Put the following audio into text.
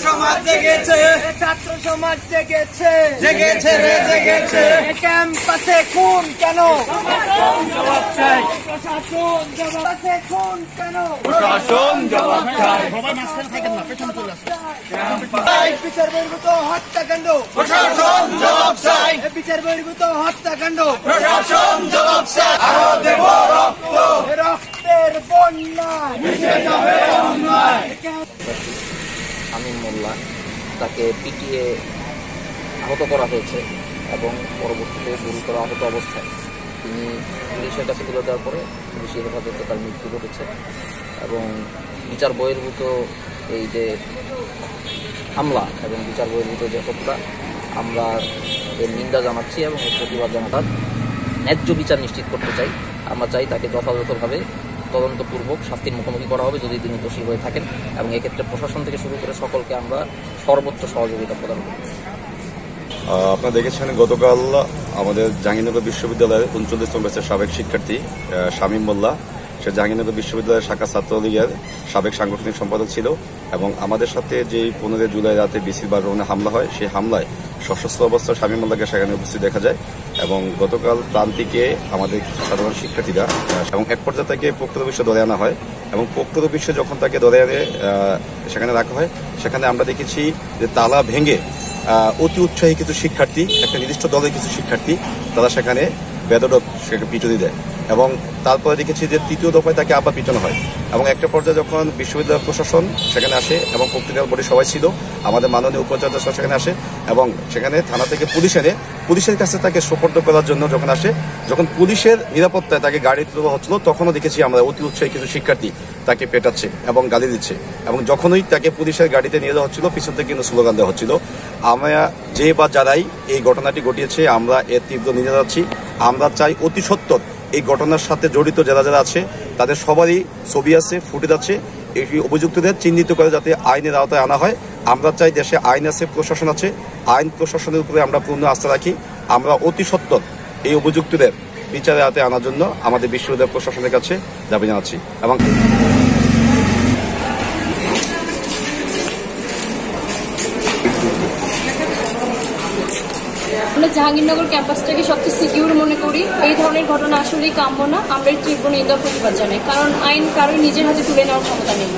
সমাজ জেগেছে, ছাত্র সমাজ জেগেছে, জেগেছে রে জেগেছে। ক্যাম্পাসে খুন কেন? জবাব চাই, প্রশাসন ক্যাম্পাসে খুন কেন? প্রশাসন জবাব চাই। বিচার বহির্ভূত হত্যাকাণ্ড, প্রশাসন জবাব চাই, বিচার বহির্ভূত হত্যাকাণ্ড, প্রশাসন জবাব চাই। আরো দেব রক্ত, রক্তের বন্যায় মিশে যাবে অন্যায়। আমিন মোল্লা, তাকে পিটিয়ে আহত করা হয়েছে এবং পরবর্তীতে গুরুতর আহত অবস্থায় তিনি পুলিশের কাছে তুলে দেওয়ার পরে পুলিশের হেফাজতে তার মৃত্যু ঘটেছে। এবং বিচার বহির্ভূত এই যে হামলা এবং বিচার বহির্ভূত যে হত্যা, আমরা এর নিন্দা জানাচ্ছি এবং এর প্রতিবাদ জানাতাম। ন্যায্য বিচার নিশ্চিত করতে চাই। আমরা চাই তাকে যথাযথভাবে তদন্তপূর্বক শাস্তির মুখোমুখি করা হবে যদি তিনি দোষী হয়ে থাকেন, এবং এক্ষেত্রে প্রশাসন থেকে শুরু করে সকলকে আমরা সর্বোচ্চ সহযোগিতা প্রদান করব। আপনারা দেখেছেন গতকাল আমাদের জাহাঙ্গীরনগর বিশ্ববিদ্যালয়ের 39তম ব্যাচের সাবেক শিক্ষার্থী শামীম মোল্লা, সে জাহাঙ্গীরনগর বিশ্ববিদ্যালয়ের শাখা ছাত্রলীগের সাবেক সাংগঠনিক সম্পাদক ছিল এবং আমাদের সাথে যেই 15 জুলাই রাতে বিসির বারোনে হামলা হয়, সেই হামলায় সশস্ত্র অবস্থায় শামীম মোল্লাকে সেখানে উপস্থিত দেখা যায়। এবং গতকাল প্রান্তিকে আমাদের সাধারণ শিক্ষার্থীরা এবং এক পর্যায়ে তাকে প্রক্টর অফিসে ধরে আনা হয় এবং প্রক্টর অফিসে যখন তাকে ধরে আনে সেখানে রাখা হয়, সেখানে আমরা দেখেছি যে তালা ভেঙে অতি উৎসাহী কিছু শিক্ষার্থী, একটা নির্দিষ্ট দলের কিছু শিক্ষার্থী, তারা সেখানে বেদরক সেখানে পিটুনি দেয় এবং তারপরে দেখেছি যে তৃতীয় দফায় তাকে আবার পিটানো হয়। এবং একটা পর্যায়ে যখন বিশ্ববিদ্যালয় প্রশাসন সেখানে আসে এবং পত্রিকার বোর্ডে সবাই ছিল, আমাদের মাননীয় উপাচার্য সেখানে আসে এবং সেখানে থানা থেকে পুলিশ এনে পুলিশের কাছে তাকে সোপর্দ করার জন্য যখন আসে, যখন পুলিশের নিরাপত্তায় তাকে গাড়ি তোলা হচ্ছিল, তখনও দেখেছি আমরা অতি উৎসাহী কিছু শিক্ষার্থী তাকে পেটাচ্ছে এবং গালি দিচ্ছে। এবং যখনই তাকে পুলিশের গাড়িতে নিয়ে যাওয়া হচ্ছিল, পিছন থেকে কিন্তু স্লোগান দেওয়া হচ্ছিল। আমরা যে বা যারাই এই ঘটনাটি ঘটিয়েছে, আমরা এর তীব্র নিন্দা জানাচ্ছি। আমরা চাই অতি সত্বর এই ঘটনার সাথে জড়িত যারা যারা আছে তাদের সবারই ছবি আছে, ফুটেজ আছে, এই অভিযুক্তদের চিহ্নিত করে যাতে আইনের আওতায় আনা হয়। আমরা চাই দেশে আইন আছে, প্রশাসন আছে, আইন প্রশাসনের উপরে আমরা পূর্ণ আস্থা রাখি। আমরা অতি সত্বর এই অভিযুক্তদের বিচারের আওতায় আনার জন্য আমাদের বিশ্ববিদ্যালয় প্রশাসনের কাছে দাবি জানাচ্ছি। এবং আমরা জাহাঙ্গীরনগর ক্যাম্পাসটাকে সবচেয়ে সিকিউর মনে করি। এই ধরনের ঘটনা আসলেই কাম্য না। আমরা তীব্র নিন্দা প্রতিবাদ জানাই, কারণ আইন কারোর নিজের হাতে তুলে নেওয়ার ক্ষমতা নেই।